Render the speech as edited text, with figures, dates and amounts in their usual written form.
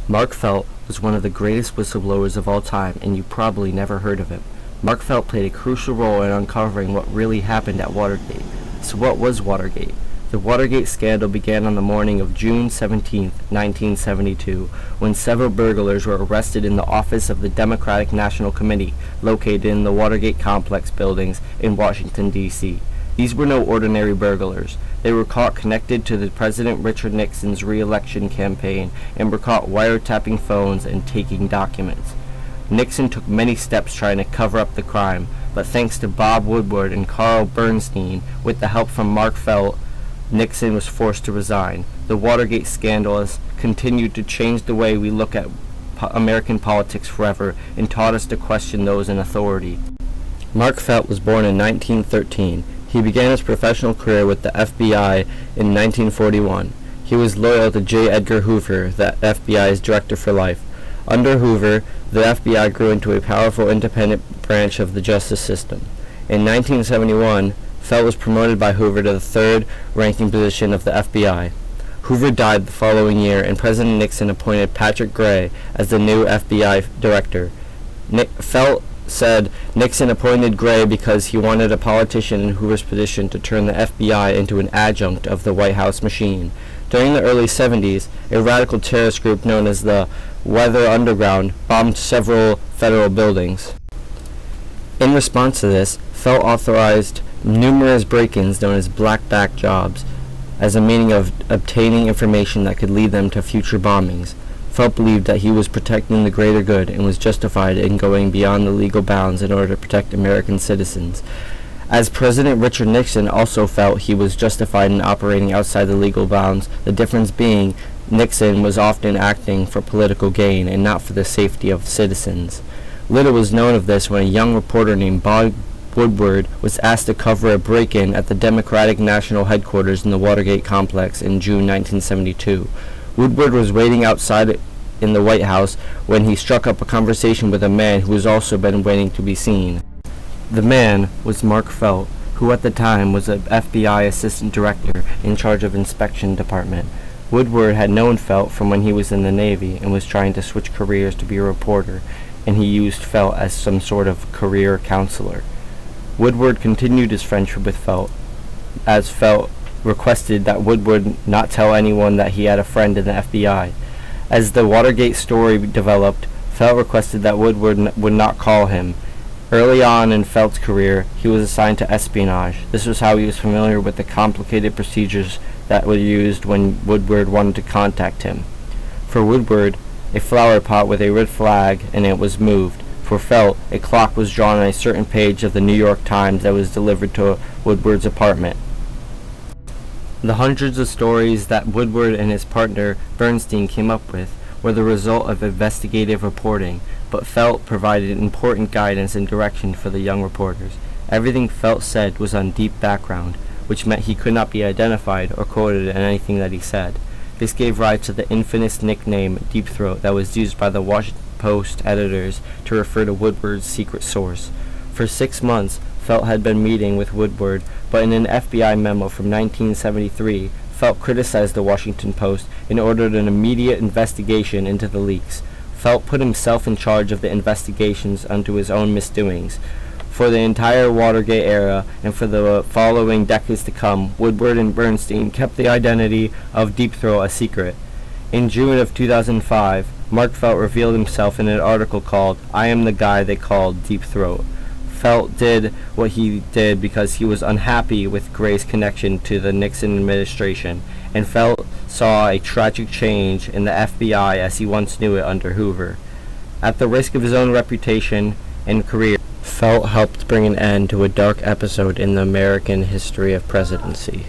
Mark Felt was one of the greatest whistleblowers of all time, and you probably never heard of him. Mark Felt played a crucial role in uncovering what really happened at Watergate. So what was Watergate? The Watergate scandal began on the morning of June 17, 1972, when several burglars were arrested in the office of the Democratic National Committee, located in the Watergate complex buildings in Washington, D.C. These were no ordinary burglars. They were caught connected to the President Richard Nixon's re-election campaign and were caught wiretapping phones and taking documents. Nixon took many steps trying to cover up the crime, but thanks to Bob Woodward and Carl Bernstein, with the help from Mark Felt, Nixon was forced to resign. The Watergate scandal has continued to change the way we look at American politics forever and taught us to question those in authority. Mark Felt was born in 1913. He began his professional career with the FBI in 1941. He was loyal to J. Edgar Hoover, the FBI's director for life. Under Hoover, the FBI grew into a powerful independent branch of the justice system. In 1971, Felt was promoted by Hoover to the third-ranking position of the FBI. Hoover died the following year, and President Nixon appointed Patrick Gray as the new FBI director. Felt said Nixon appointed Gray because he wanted a politician in Hoover's position to turn the FBI into an adjunct of the White House machine. During the early 70s, a radical terrorist group known as the Weather Underground bombed several federal buildings. In response to this, Felt authorized numerous break-ins known as black-back jobs as a means of obtaining information that could lead them to future bombings. Felt believed that he was protecting the greater good and was justified in going beyond the legal bounds in order to protect American citizens. As President Richard Nixon also felt he was justified in operating outside the legal bounds, the difference being Nixon was often acting for political gain and not for the safety of citizens. Little was known of this when a young reporter named Bob Woodward was asked to cover a break-in at the Democratic National Headquarters in the Watergate complex in June 1972. Woodward was waiting outside in the White House when he struck up a conversation with a man who has also been waiting to be seen. The man was Mark Felt, who at the time was an FBI assistant director in charge of inspection department. Woodward had known Felt from when he was in the Navy and was trying to switch careers to be a reporter, and he used Felt as some sort of career counselor. Woodward continued his friendship with Felt, as Felt requested that Woodward not tell anyone that he had a friend in the FBI. As the Watergate story developed, Felt requested that Woodward would not call him. Early on in Felt's career, he was assigned to espionage. This was how he was familiar with the complicated procedures that were used when Woodward wanted to contact him. For Woodward, a flower pot with a red flag in it was moved. For Felt, a clock was drawn on a certain page of the New York Times that was delivered to Woodward's apartment. The hundreds of stories that Woodward and his partner Bernstein came up with were the result of investigative reporting, but Felt provided important guidance and direction for the young reporters. Everything Felt said was on deep background, which meant he could not be identified or quoted in anything that he said. This gave rise to the infamous nickname Deep Throat that was used by the Washington Post editors to refer to Woodward's secret source. For 6 months, Felt had been meeting with Woodward, but in an FBI memo from 1973, Felt criticized the Washington Post and ordered an immediate investigation into the leaks. Felt put himself in charge of the investigations unto his own misdoings. For the entire Watergate era and for the following decades to come, Woodward and Bernstein kept the identity of Deep Throat a secret. In June of 2005, Mark Felt revealed himself in an article called "I Am the Guy They Called Deep Throat." Felt did what he did because he was unhappy with Gray's connection to the Nixon administration, and Felt saw a tragic change in the FBI as he once knew it under Hoover. At the risk of his own reputation and career, Felt helped bring an end to a dark episode in the American history of presidency.